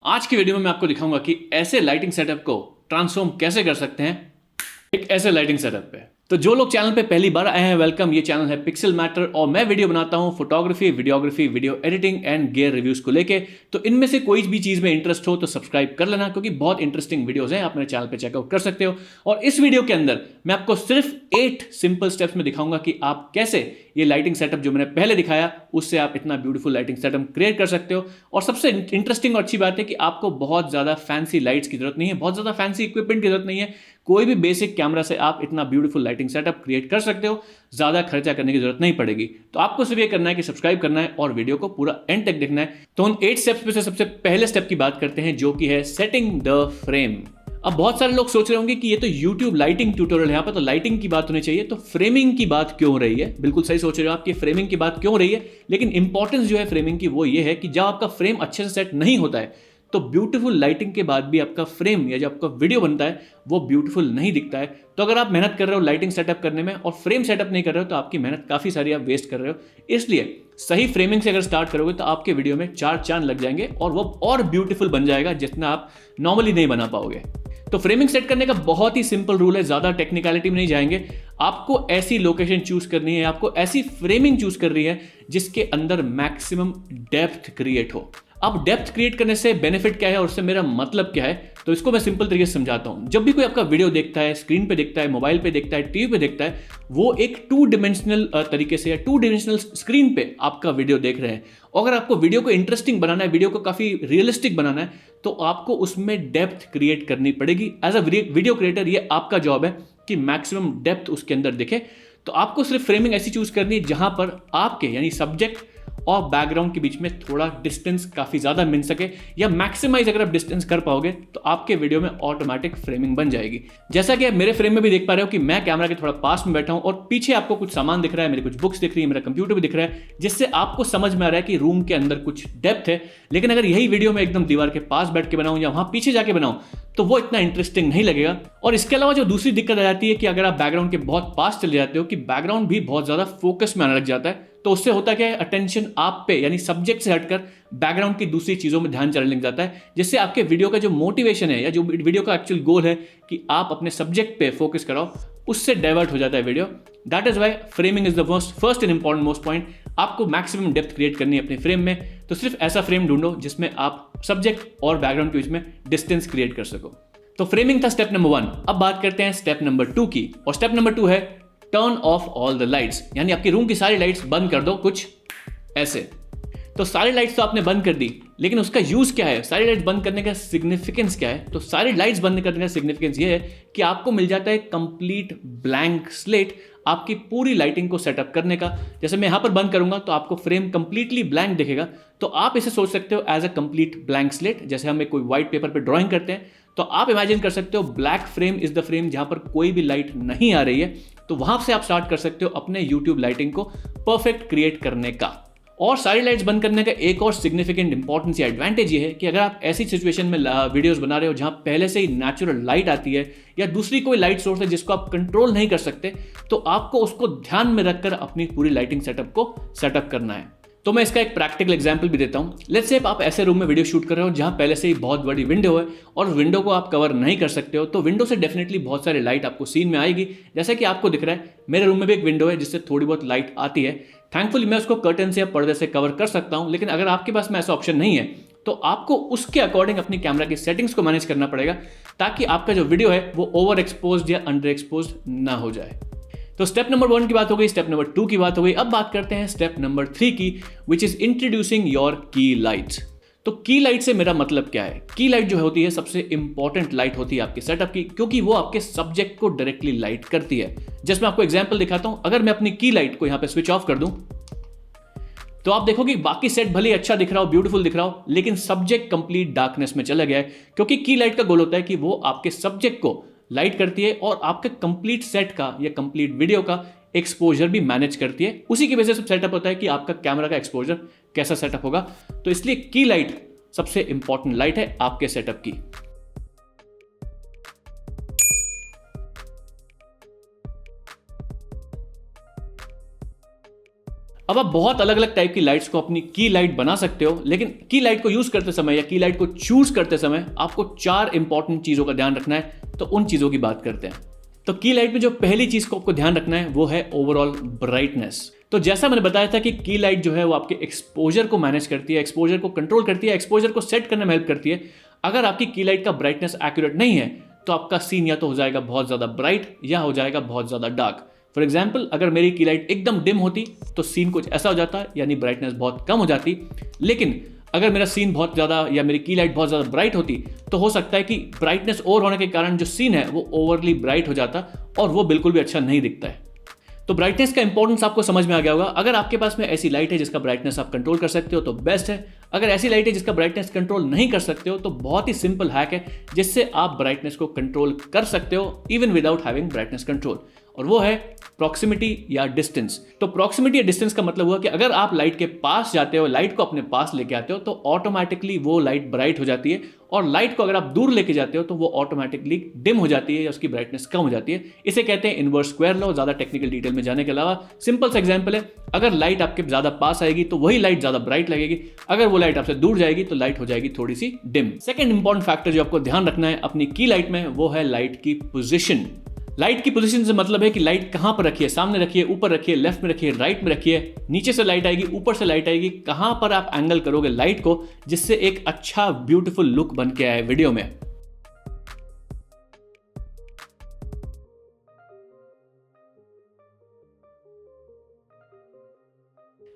आज की वीडियो में मैं आपको दिखाऊंगा कि ऐसे लाइटिंग सेटअप को ट्रांसफॉर्म कैसे कर सकते हैं एक ऐसे लाइटिंग सेटअप पे। तो जो लोग चैनल पे पहली बार आए हैं, वेलकम। ये चैनल है पिक्सल मैटर और मैं वीडियो बनाता हूं photography, videography, video editing and gear reviews को लेके। तो इनमें से कोई भी चीज में इंटरेस्ट हो तो सब्सक्राइब कर लेना, क्योंकि बहुत इंटरेस्टिंग वीडियोस हैं, आप मेरे चैनल पे चेकआउट कर सकते हो। और इस वीडियो के अंदर मैं आपको सिर्फ 8 सिंपल स्टेप्स में दिखाऊंगा कि आप कैसे ये लाइटिंग सेटअप जो मैंने पहले दिखाया उससे आप इतना ब्यूटीफुल लाइटिंग सेटअप क्रिएट कर सकते हो। और सबसे इंटरेस्टिंग और अच्छी बात है कि आपको बहुत ज्यादा फैंसी लाइट्स की जरूरत नहीं है, बहुत ज्यादा फैंसी इक्विपमेंट की जरूरत नहीं है। कोई भी बेसिक कैमरा से आप इतना ब्यूटीफुल लाइटिंग सेटअप क्रिएट कर सकते हो, ज्यादा खर्चा करने की जरूरत नहीं पड़ेगी। तो आपको सिर्फ ये करना है कि सब्सक्राइब करना है और वीडियो को पूरा एंड तक देखना है। तो उन 8 स्टेप्स में से सबसे पहले स्टेप की बात करते हैं, जो कि है सेटिंग द फ्रेम। अब बहुत सारे लोग सोच रहे होंगे कि ये तो YouTube लाइटिंग ट्यूटोरियल है, यहाँ पर तो लाइटिंग की बात होनी चाहिए, तो फ्रेमिंग की बात क्यों हो रही है? बिल्कुल सही सोच रहे हो आप कि फ्रेमिंग की बात क्यों हो रही है, लेकिन इंपॉर्टेंस जो है फ्रेमिंग की वो ये है कि जब आपका फ्रेम अच्छे से सेट नहीं होता है तो ब्यूटीफुल लाइटिंग के बाद भी आपका फ्रेम या जो आपका वीडियो बनता है वो ब्यूटीफुल नहीं दिखता है। तो अगर आप मेहनत कर रहे हो लाइटिंग सेटअप करने में और फ्रेम सेटअप नहीं कर रहे हो तो आपकी मेहनत काफी सारी आप वेस्ट कर रहे हो। इसलिए सही फ्रेमिंग से अगर स्टार्ट करोगे तो आपके वीडियो में 4 चांद लग जाएंगे और वो और ब्यूटीफुल बन जाएगा, जितना आप नॉर्मली नहीं बना पाओगे। तो फ्रेमिंग सेट करने का बहुत ही सिंपल रूल है, ज्यादा टेक्निकलिटी में नहीं जाएंगे। आपको ऐसी लोकेशन चूज करनी है, आपको ऐसी फ्रेमिंग चूज कर रही है जिसके अंदर मैक्सिमम डेप्थ क्रिएट हो। अब डेप्थ क्रिएट करने से बेनिफिट क्या है और उससे मेरा मतलब क्या है, तो इसको मैं सिंपल तरीके से समझाता हूं। जब भी कोई आपका वीडियो देखता है, स्क्रीन पे देखता है, मोबाइल पे देखता है, टीवी पे देखता है, वो एक 2 डिमेंशनल तरीके से या 2 डिमेंशनल स्क्रीन पे आपका वीडियो देख रहे हैं। अगर आपको वीडियो को इंटरेस्टिंग बनाना है, वीडियो को काफी रियलिस्टिक बनाना है, तो आपको उसमें डेप्थ क्रिएट करनी पड़ेगी। एज अ वीडियो क्रिएटर ये आपका जॉब है कि मैक्सिमम डेप्थ उसके अंदर दिखे। तो आपको सिर्फ फ्रेमिंग ऐसी चूज करनी है जहां पर आपके यानी सब्जेक्ट और बैकग्राउंड के बीच में थोड़ा डिस्टेंस काफी ज्यादा मिल सके, या मैक्सिमाइज अगर आप डिस्टेंस कर पाओगे तो आपके वीडियो में ऑटोमेटिक फ्रेमिंग बन जाएगी। जैसा कि आप मेरे फ्रेम में भी देख पा रहे हो कि मैं कैमरा के थोड़ा पास में बैठा हूं और पीछे आपको कुछ सामान दिख रहा है, मेरी कुछ बुक्स दिख रही है, मेरा कंप्यूटर भी दिख रहा है, जिससे आपको समझ में आ रहा है कि रूम के अंदर कुछ डेप्थ है। लेकिन अगर यही वीडियो में एकदम दीवार के पास बैठ के बनाऊं या वहां पीछे जाके बनाऊं तो वो इतना इंटरेस्टिंग नहीं लगेगा। और इसके अलावा जो दूसरी दिक्कत आ जाती है कि अगर आप बैकग्राउंड के बहुत पास चले जाते हो कि बैकग्राउंड भी बहुत ज्यादा फोकस में आने लग जाता है, तो उससे होता क्या है, अटेंशन आप पे यानी सब्जेक्ट से हटकर बैकग्राउंड की दूसरी चीजों में ध्यान चलने लग जाता है, जिससे आपके वीडियो का जो मोटिवेशन है या जो वीडियो का एक्चुअल गोल है कि आप अपने सब्जेक्ट पे फोकस कराओ, उससे डाइवर्ट हो जाता है video. That is why framing is the first and important most point. आपको मैक्सिमम डेप्थ क्रिएट करनी है अपने फ्रेम में, तो सिर्फ ऐसा फ्रेम ढूंढो जिसमें आप सब्जेक्ट और बैकग्राउंड के बीच में डिस्टेंस क्रिएट कर सको। तो फ्रेमिंग था स्टेप नंबर 1। अब बात करते हैं स्टेप नंबर 2 की, और स्टेप नंबर 2 है turn off all the lights, यानी आपकी रूम की सारी लाइट्स बंद कर दो, कुछ ऐसे। तो सारी लाइट्स तो आपने बंद कर दी, लेकिन उसका यूज क्या है, सारी लाइट्स बंद करने का सिग्निफिकेंस क्या है? तो सारी लाइट्स बंद करने का सिग्निफिकेंस ये है कि आपको मिल जाता है कंप्लीट ब्लैंक स्लेट आपकी पूरी लाइटिंग को सेटअप करने का। जैसे मैं यहां पर बंद करूंगा तो आपको फ्रेम कंप्लीटली ब्लैंक दिखेगा, तो आप इसे सोच सकते हो as a complete blank slate. जैसे हम कोई व्हाइट पेपर पे ड्राइंग करते हैं तो आप इमेजिन कर सकते हो black frame is the frame जहां पर कोई भी लाइट नहीं आ रही है। तो वहां से आप स्टार्ट कर सकते हो अपने YouTube लाइटिंग को परफेक्ट क्रिएट करने का। और सारी लाइट्स बंद करने का एक और सिग्निफिकेंट इंपॉर्टेंस या एडवांटेज ये है कि अगर आप ऐसी सिचुएशन में वीडियोस बना रहे हो जहां पहले से ही नेचुरल लाइट आती है या दूसरी कोई लाइट सोर्स है जिसको आप कंट्रोल नहीं कर सकते, तो आपको उसको ध्यान में रखकर अपनी पूरी लाइटिंग सेटअप को सेटअप करना है। तो मैं इसका एक प्रैक्टिकल एग्जांपल भी देता हूं। लेट्स से आप ऐसे रूम में वीडियो शूट कर रहे हो जहां पहले से ही बहुत बड़ी विंडो है और विंडो को आप कवर नहीं कर सकते हो, तो विंडो से डेफिनेटली बहुत सारी लाइट आपको सीन में आएगी। जैसा कि आपको दिख रहा है मेरे रूम में भी एक विंडो है जिससे थोड़ी बहुत लाइट आती है। थैंकफुली मैं उसको कर्टन से या पर्दे से कवर कर सकता हूं, लेकिन अगर आपके पास में ऐसा ऑप्शन नहीं है तो आपको उसके अकॉर्डिंग अपनी कैमरा की सेटिंग्स को मैनेज करना पड़ेगा, ताकि आपका जो वीडियो है वो ओवर एक्सपोज्ड या अंडर एक्सपोज्ड ना हो जाए। तो स्टेप नंबर 1 की बात हो गई, स्टेप नंबर 2 की बात हो गई। अब बात करते हैं स्टेप नंबर 3 की, विच इज इंट्रोड्यूसिंग योर की लाइट्स। तो की लाइट से मेरा मतलब क्या है? की लाइट जो होती है सबसे इंपॉर्टेंट लाइट होती है आपके सेटअप की, क्योंकि वो आपके सब्जेक्ट को डायरेक्टली लाइट करती है। जैसे मैं आपको एग्जांपल दिखाता हूं, अगर मैं अपनी की लाइट को यहां पे स्विच ऑफ कर दूं तो आप देखोगे बाकी सेट भले अच्छा दिख रहा हो, ब्यूटीफुल दिख रहा हो, लेकिन सब्जेक्ट कंप्लीट डार्कनेस में चला गया है। क्योंकि की लाइट का गोल होता है कि वो आपके सब्जेक्ट को लाइट करती है और आपके कंप्लीट सेट का या कंप्लीट वीडियो का एक्सपोजर भी मैनेज करती है। उसी की वजह से सेटअप होता है कि आपका कैमरा का एक्सपोजर कैसा सेटअप होगा। तो इसलिए की लाइट सबसे इंपॉर्टेंट लाइट है आपके सेटअप की। अब आप बहुत अलग अलग टाइप की लाइट्स को अपनी की लाइट बना सकते हो, लेकिन की लाइट को यूज करते समय या की लाइट को चूज करते समय आपको 4 इंपॉर्टेंट चीजों का ध्यान रखना है। तो उन चीजों की बात करते हैं। तो की लाइट में जो पहली चीज को आपको ध्यान रखना है वो है ओवरऑल ब्राइटनेस। तो जैसा मैंने बताया था कि की लाइट जो है वो आपके एक्सपोजर को मैनेज करती है, एक्सपोजर को कंट्रोल करती है, एक्सपोजर को सेट करने में हेल्प करती है। अगर आपकी की लाइट का ब्राइटनेस एक्यूरेट नहीं है तो आपका सीन या तो हो जाएगा बहुत ज्यादा ब्राइट या हो जाएगा बहुत ज्यादा डार्क। फॉर एग्जाम्पल, अगर मेरी की लाइट एकदम डिम होती तो सीन कुछ ऐसा हो जाता, यानी ब्राइटनेस बहुत कम हो जाती। लेकिन अगर मेरा सीन बहुत ज्यादा या मेरी की लाइट बहुत ज्यादा ब्राइट होती तो हो सकता है कि ब्राइटनेस ओवर होने के कारण जो सीन है वो ओवरली ब्राइट हो जाता और वो बिल्कुल भी अच्छा नहीं दिखता है। तो ब्राइटनेस का इंपॉर्टेंस आपको समझ में आ गया होगा। अगर आपके पास में ऐसी लाइट है जिसका ब्राइटनेस आप कंट्रोल कर सकते हो तो बेस्ट है। अगर ऐसी लाइट है जिसका ब्राइटनेस कंट्रोल नहीं कर सकते हो तो बहुत ही सिंपल हैक है जिससे आप ब्राइटनेस को कंट्रोल कर सकते हो even without having brightness control, और वो है प्रॉक्सिमिटी या डिस्टेंस। तो प्रॉक्सिमिटी या डिस्टेंस का मतलब हुआ कि अगर आप लाइट के पास जाते हो, लाइट को अपने पास लेके आते हो तो ऑटोमेटिकली वो लाइट ब्राइट हो जाती है, और लाइट को अगर आप दूर लेके जाते हो तो वो ऑटोमेटिकली डिम हो जाती है या उसकी ब्राइटनेस कम हो जाती है। इसे कहते हैं इनवर्स स्क्वायर लॉ। ज्यादा टेक्निकल डिटेल में जाने के अलावा सिंपल सा एग्जांपल है, अगर लाइट आपके ज्यादा पास आएगी तो वही लाइट ज्यादा ब्राइट लगेगी, अगर वो लाइट आपसे दूर जाएगी तो लाइट हो जाएगी थोड़ी सी डिम। सेकंड इंपॉर्टेंट फैक्टर जो आपको ध्यान रखना है अपनी की लाइट में वो है लाइट की पोजीशन। लाइट की पोजीशन से मतलब है कि लाइट कहां पर रखिए, सामने रखिए, ऊपर रखिए, लेफ्ट में रखिए, राइट में रखिए, नीचे से लाइट आएगी, ऊपर से लाइट आएगी, कहां पर आप एंगल करोगे लाइट को जिससे एक अच्छा ब्यूटीफुल लुक बन के आए वीडियो में।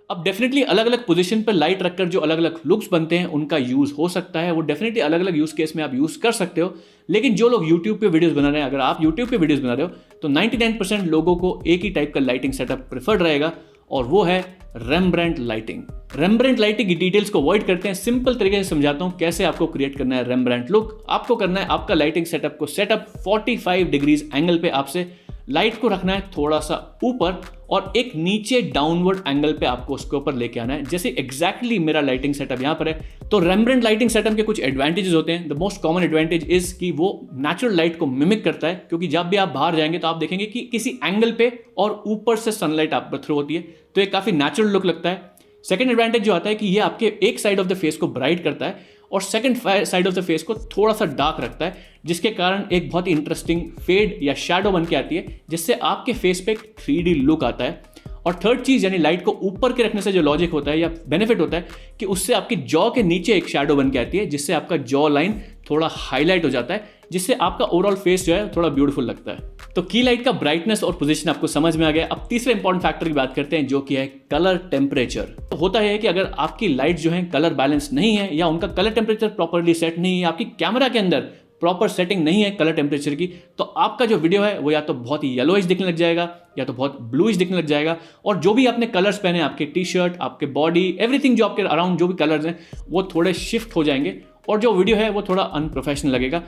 अब डेफिनेटली अलग अलग पोजीशन पर लाइट रखकर जो अलग अलग लुक्स बनते हैं उनका यूज हो सकता है, वो डेफिनेटली अलग अलग यूज केस में आप यूज कर सकते हो। लेकिन जो लोग YouTube पे वीडियोस बना रहे हैं, अगर आप YouTube पे वीडियोस बना रहे हो तो 99% लोगों को एक ही टाइप का लाइटिंग सेटअप प्रेफर्ड रहेगा, और वो है रेम्ब्रांड लाइटिंग। रेम्ब्रांड लाइटिंग की डिटेल्स को अवॉइड करते हैं, सिंपल तरीके से समझाता हूं कैसे आपको क्रिएट करना है रेम्ब्रांड लुक। आपको करना है आपका लाइटिंग सेटअप को सेटअप 45 डिग्रीज एंगल पे आपसे लाइट को रखना है थोड़ा सा ऊपर और एक नीचे डाउनवर्ड एंगल पे आपको उसके ऊपर लेके आना है, जैसे एग्जैक्टली मेरा लाइटिंग सेटअप यहां पर है। तो रेम्ब्रांड लाइटिंग सेटअप के कुछ एडवांटेजेस होते हैं। The most common advantage is कि वो नेचुरल लाइट को मिमिक करता है, क्योंकि जब भी आप बाहर जाएंगे तो आप देखेंगे कि किसी एंगल पे और ऊपर से सनलाइट आप पर थ्रो होती है, तो ये काफी नेचुरल लुक लगता है। सेकंड एडवांटेज जो आता है कि ये आपके एक साइड ऑफ द फेस को ब्राइट करता है और second side of the face को थोड़ा सा डार्क रखता है, जिसके कारण एक बहुत ही इंटरेस्टिंग फेड या शैडो बन के आती है, जिससे आपके फेस पे एक 3D लुक आता है। और थर्ड चीज, यानी लाइट को ऊपर के रखने से जो लॉजिक होता है या बेनिफिट होता है कि उससे आपकी जॉ के नीचे एक शैडो बन के आती है, जिससे आपका जॉ लाइन थोड़ा हाईलाइट हो जाता है, जिससे आपका ओवरऑल फेस जो है थोड़ा ब्यूटीफुल लगता है। तो की लाइट का ब्राइटनेस और पोजीशन आपको समझ में आ गया। अब तीसरे इंपॉर्टेंट फैक्टर की बात करते हैं जो कि है कलर टेम्परेचर। तो होता है कि अगर आपकी लाइट जो है कलर बैलेंस नहीं है या उनका कलर टेम्परेचर प्रॉपर्ली सेट नहीं है, आपकी कैमरा के अंदर प्रॉपर सेटिंग नहीं है कलर टेम्परेचर की, तो आपका जो वीडियो है वो या तो बहुत ही येलोइश दिखने लग जाएगा या तो बहुत ब्लूइश दिखने लग जाएगा, और जो भी आपने कलर्स पहने, आपके टी शर्ट, आपके बॉडी, एवरीथिंग जो आपके अराउंड जो भी कलर्स हैं वो थोड़े शिफ्ट हो जाएंगे और जो वीडियो है वो थोड़ा अनप्रोफेशनल लगेगा।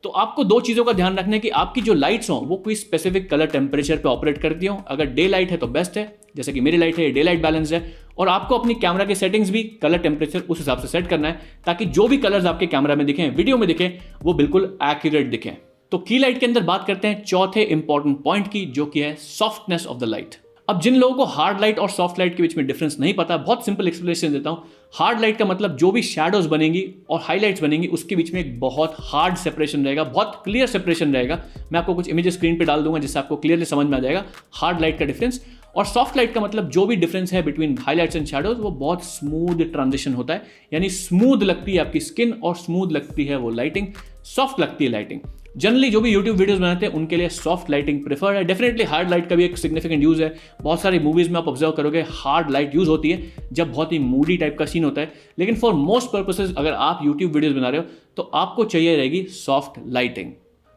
तो आपको दो चीजों का ध्यान रखना है कि आपकी जो लाइट्स हों वो कोई स्पेसिफिक कलर टेम्परेचर पे ऑपरेट करती हों। अगर डे लाइट है तो बेस्ट है, जैसे कि मेरी लाइट है, डे लाइट बैलेंस है, और आपको अपनी कैमरा की सेटिंग्स भी कलर टेम्परेचर उस हिसाब से सेट करना है ताकि जो भी कलर्स आपके कैमरा में दिखें, वीडियो में दिखें, वो बिल्कुल एक्यूरेट दिखें। तो की लाइट के अंदर बात करते हैं चौथे इंपॉर्टेंट पॉइंट की, जो कि है सॉफ्टनेस ऑफ द लाइट। अब जिन लोगों को हार्ड लाइट और सॉफ्ट लाइट के बीच में डिफरेंस नहीं पता, बहुत सिंपल एक्सप्लेनेशन देता हूं। हार्ड लाइट का मतलब जो भी शैडोज बनेंगी और हाईलाइट्स बनेंगी उसके बीच में एक बहुत हार्ड सेपरेशन रहेगा, बहुत क्लियर सेपरेशन रहेगा। मैं आपको कुछ इमेजेस स्क्रीन पे डाल दूंगा जिससे आपको क्लियरली समझ में आ जाएगा हार्ड लाइट का डिफरेंस। और सॉफ्ट लाइट का मतलब जो भी डिफरेंस है बिटवीन हाईलाइट्स एंड शैडोज वो बहुत स्मूथ ट्रांजिशन होता है, यानी स्मूथ लगती है आपकी स्किन और स्मूथ लगती है वो लाइटिंग, सॉफ्ट लगती है लाइटिंग। जनरली जो भी YouTube वीडियोस बनाते हैं उनके लिए सॉफ्ट लाइटिंग प्रेफर है। डेफिनेटली हार्ड लाइट का भी एक सिग्निफिकेंट यूज है। बहुत सारी मूवीज में आप ऑब्जर्व करोगे हार्ड लाइट यूज होती है जब बहुत ही मूडी टाइप का सीन होता है, लेकिन फॉर मोस्ट पर्पसेस अगर आप YouTube वीडियोस बना रहे हो तो आपको चाहिए रहेगी सॉफ्ट लाइटिंग।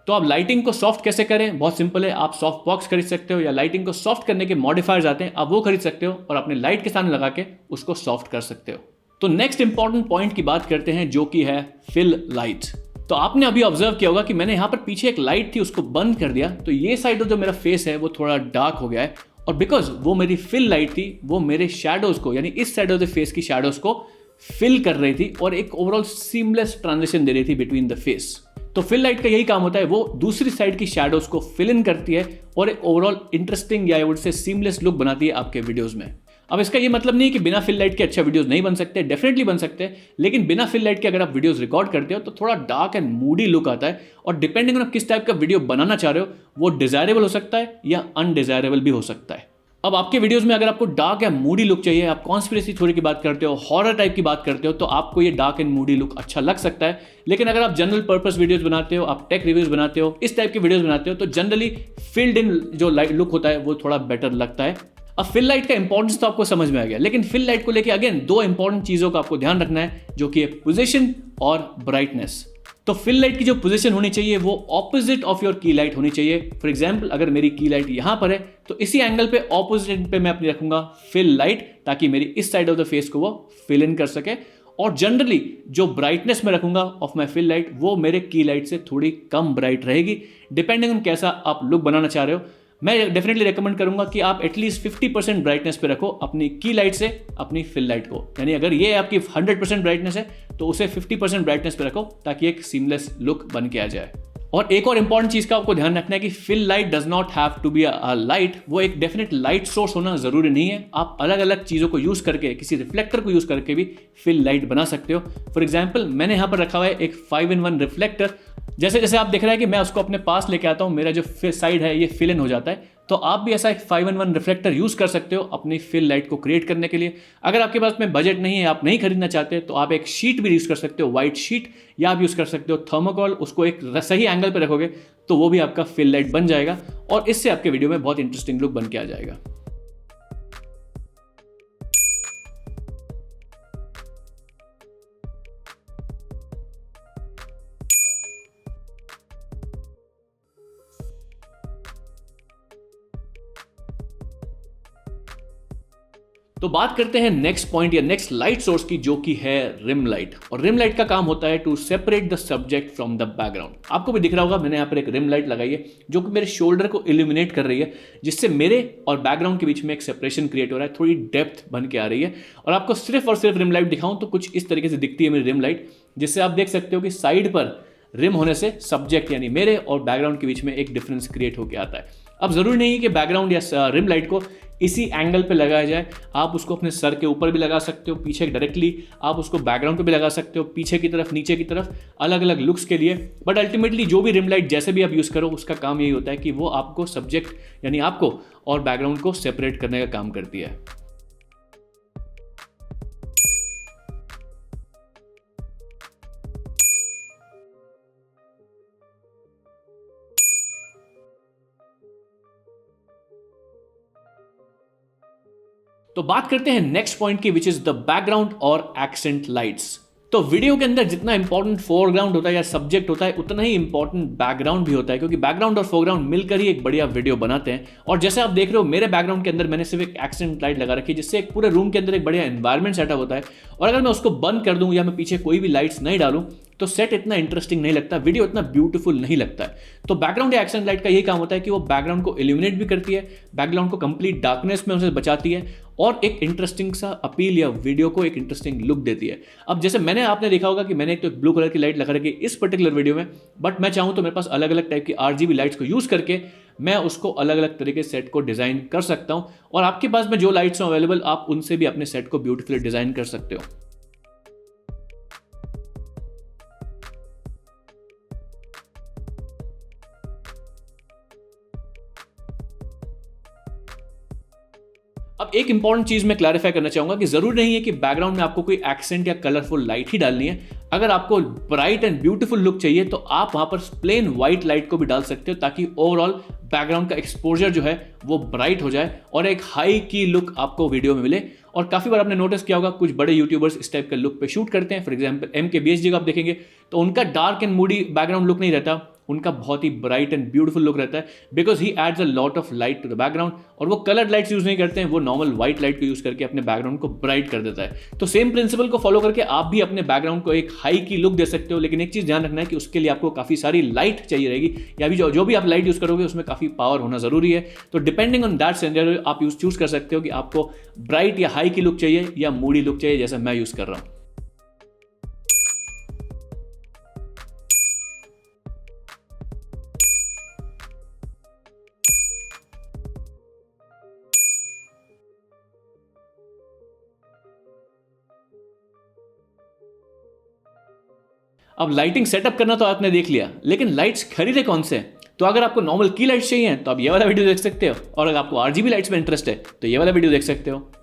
तो आप लाइटिंग को सॉफ्ट कैसे करें? बहुत सिंपल है, आप सॉफ्ट बॉक्स खरीद सकते हो या लाइटिंग को सॉफ्ट करने के मॉडिफायर्स आते हैं, आप वो खरीद सकते हो और अपने लाइट के सामने लगा के उसको सॉफ्ट कर सकते हो। तो नेक्स्ट इंपॉर्टेंट पॉइंट की बात करते हैं जो कि है फिल लाइट। तो आपने अभी ऑब्जर्व किया होगा कि मैंने यहां पर पीछे एक लाइट थी उसको बंद कर दिया, तो ये साइड जो मेरा फेस है वो थोड़ा डार्क हो गया है, और बिकॉज वो मेरी फिल लाइट थी वो मेरे शैडोज को, यानी इस साइड ऑफ द फेस की शैडोज को फिल कर रही थी और एक ओवरऑल सीमलेस ट्रांजिशन दे रही थी बिटवीन द फेस। तो फिल लाइट का यही काम होता है, वो दूसरी साइड की शैडोज को फिल इन करती है और एक ओवरऑल इंटरेस्टिंग या I would say seamless look बनाती है आपके वीडियोस में। अब इसका ये मतलब नहीं है कि बिना फिल लाइट के अच्छा वीडियोस नहीं बन सकते, डेफिनेटली बन सकते हैं, लेकिन बिना फिल लाइट के अगर आप वीडियोस रिकॉर्ड करते हो तो थोड़ा डार्क एंड मूडी लुक आता है और डिपेंडिंग ऑन आप किस टाइप का वीडियो बनाना चाह रहे हो वो डिजायरेबल हो सकता है या अनडिजायरेबल भी हो सकता है। अब आपके वीडियोस में अगर आपको डार्क या मूडी लुक चाहिए, आप कॉन्स्पिरेसी थ्योरी की बात करते हो, हॉरर टाइप की बात करते हो, तो आपको ये डार्क एंड मूडी लुक अच्छा लग सकता है। लेकिन अगर आप जनरल पर्पस वीडियोस बनाते हो, आप टेक रिव्यूज बनाते हो, इस टाइप के वीडियोस बनाते हो, तो जनरली फिल्ड इन जो लाइट लुक होता है वो थोड़ा बेटर लगता है। अब फिल लाइट का इंपॉर्टेंस तो आपको समझ में आ गया, लेकिन फिल लाइट को लेकर अगेन दो इंपॉर्टेंट चीजों का आपको ध्यान रखना है, जो कि है पोजीशन और ब्राइटनेस। तो फिल लाइट की जो पोजीशन होनी चाहिए वो ऑपोजिट ऑफ योर की लाइट होनी चाहिए। फॉर एग्जांपल अगर मेरी की लाइट यहां पर है तो इसी एंगल पे ऑपोजिट पे मैं अपनी रखूंगा फिल लाइट, ताकि मेरी इस साइड ऑफ द फेस को वो फिल इन कर सके। और जनरली जो ब्राइटनेस में रखूंगा ऑफ माई फिल लाइट वो मेरे की लाइट से थोड़ी कम ब्राइट रहेगी, डिपेंडिंग ऑन कैसा आप लुक बनाना चाह रहे हो। मैं डेफिनेटली रेकमेंड करूंगा कि आप एटलीस्ट 50% ब्राइटनेस पे रखो अपनी की लाइट से अपनी फिल लाइट को, यानी अगर ये आपकी 100% ब्राइटनेस है तो उसे 50% ब्राइटनेस पे रखो ताकि एक सीमलेस लुक बन के आ जाए। और एक और इंपॉर्टेंट चीज का आपको ध्यान रखना है कि fill light does not have to be a light, वो एक डेफिनेट लाइट सोर्स होना जरूरी नहीं है। आप अलग अलग चीजों को यूज करके, किसी रिफ्लेक्टर को यूज करके भी फिल लाइट बना सकते हो। फॉर एग्जाम्पल मैंने यहाँ पर रखा हुआ है एक 5-in-1 रिफ्लेक्टर। जैसे जैसे आप देख रहे हैं कि मैं उसको अपने पास लेके आता हूँ, मेरा जो साइड है ये फिल इन हो जाता है, तो आप भी ऐसा एक 5-in-1 रिफ्लेक्टर यूज कर सकते हो अपनी फिल लाइट को क्रिएट करने के लिए। अगर आपके पास में बजट नहीं है, आप नहीं खरीदना चाहते, तो आप एक शीट भी यूज कर सकते हो, व्हाइट शीट, या आप यूज कर सकते हो थर्मोकोल। उसको एक सही एंगल पे रखोगे तो वो भी आपका फिल लाइट बन जाएगा और इससे आपके वीडियो में बहुत इंटरेस्टिंग लुक बन के आ जाएगा। तो बात करते हैं नेक्स्ट पॉइंट या नेक्स्ट लाइट सोर्स की, जो कि है रिम लाइट। और रिम लाइट का काम होता है to separate the subject from the background. आपको भी दिख रहा होगा मैंने यहाँ पर एक रिम लाइट लगाई है जो कि मेरे शोल्डर को इल्यूमिनेट कर रही है, जिससे मेरे और बैकग्राउंड के बीच में एक सेपरेशन क्रिएट हो रहा है, थोड़ी डेप्थ बन के आ रही है। और आपको सिर्फ और सिर्फ रिम लाइट दिखाऊं तो कुछ इस तरीके से दिखती है मेरी रिम लाइट, जिससे आप देख सकते हो कि साइड पर रिम होने से सब्जेक्ट यानी मेरे और बैकग्राउंड के बीच में एक डिफरेंस क्रिएट होकर आता है। अब जरूरी नहीं है कि बैकग्राउंड या रिम लाइट को इसी एंगल पे लगाया जाए, आप उसको अपने सर के ऊपर भी लगा सकते हो, पीछे डायरेक्टली आप उसको बैकग्राउंड पे भी लगा सकते हो, पीछे की तरफ, नीचे की तरफ, अलग अलग लुक्स के लिए। बट अल्टीमेटली जो भी रिम लाइट जैसे भी आप यूज करो उसका काम यही होता है कि वो आपको सब्जेक्ट यानी आपको और बैकग्राउंड को सेपरेट करने का काम करती है। तो बात करते हैं नेक्स्ट पॉइंट की, विच इज द बैकग्राउंड और एक्सेंट लाइट्स। तो वीडियो के अंदर जितना इंपॉर्टेंट फोरग्राउंड होता है या सब्जेक्ट होता है, उतना ही इंपॉर्टेंट बैकग्राउंड भी होता है, क्योंकि बैकग्राउंड और फोरग्राउंड मिलकर ही एक बढ़िया वीडियो बनाते हैं। और जैसे आप देख रहे हो मेरे बैकग्राउंड के अंदर मैंने सिर्फ एक एक्सेंट लाइट लगा रखी है, जिससे एक पूरे रूम के अंदर एक बढ़िया एनवायरमेंट सेटअप होता है। और अगर मैं उसको बंद कर दूं या मैं पीछे कोई भी लाइट्स नहीं डालूं तो सेट इतना इंटरेस्टिंग नहीं लगता, वीडियो इतना ब्यूटीफुल नहीं लगता है। तो बैकग्राउंड या एक्सेंट लाइट का यही काम होता है कि वो बैकग्राउंड को इल्यूमिनेट भी करती है, बैकग्राउंड को कंप्लीट डार्कनेस में उसे बचाती है और एक इंटरेस्टिंग सा अपील या वीडियो को एक इंटरेस्टिंग लुक देती है। अब जैसे आपने देखा होगा कि मैंने एक तो ब्लू कलर की लाइट लगा रखी है इस पर्टिकुलर वीडियो में, बट मैं चाहूं तो मेरे पास अलग अलग टाइप की RGB लाइट्स को यूज करके मैं उसको अलग अलग तरीके सेट को डिजाइन कर सकता हूं। और आपके पास में जो लाइट्स हैं अवेलेबल, आप उनसे भी अपने सेट को ब्यूटीफुली डिजाइन कर सकते हो। अब एक इंपॉर्टेंट चीज मैं क्लैरिफाई करना चाहूंगा कि जरूरी नहीं है कि बैकग्राउंड में आपको कोई एक्सेंट या कलरफुल लाइट ही डालनी है। अगर आपको ब्राइट एंड ब्यूटीफुल लुक चाहिए तो आप वहां पर प्लेन व्हाइट लाइट को भी डाल सकते हो, ताकि ओवरऑल बैकग्राउंड का एक्सपोजर जो है वो ब्राइट हो जाए और एक हाई की लुक आपको वीडियो में मिले। और काफी बार आपने नोटिस किया होगा कुछ बड़े यूट्यूबर्स इस टाइप के लुक पे शूट करते हैं। फॉर एग्जांपल MKBHD को आप देखेंगे तो उनका dark and moody background look नहीं रहता, उनका बहुत ही ब्राइट एंड ब्यूटीफुल लुक रहता है, because he adds a lot of light to the background. और वो कलर्ड लाइट्स यूज नहीं करते हैं, वो नॉर्मल व्हाइट लाइट को यूज करके अपने बैकग्राउंड को ब्राइट कर देता है। तो सेम प्रिंसिपल को फॉलो करके आप भी अपने बैकग्राउंड को एक हाई की लुक दे सकते हो, लेकिन एक चीज ध्यान रखना है कि उसके लिए आपको काफी सारी लाइट चाहिए रहेगी, या भी जो भी आप लाइट यूज करोगे उसमें काफी पावर होना जरूरी है। तो डिपेंडिंग ऑन दैट सिनेरियो आप चूज कर सकते हो कि आपको ब्राइट या हाई की लुक चाहिए या मूडी लुक चाहिए, जैसा मैं यूज कर रहा हूं। अब लाइटिंग सेटअप करना तो आपने देख लिया, लेकिन लाइट्स खरीदे कौन से? तो अगर आपको नॉर्मल की लाइट्स चाहिए तो आप ये वाला वीडियो देख सकते हो, और अगर आपको आरजीबी लाइट्स में इंटरेस्ट है तो ये वाला वीडियो देख सकते हो।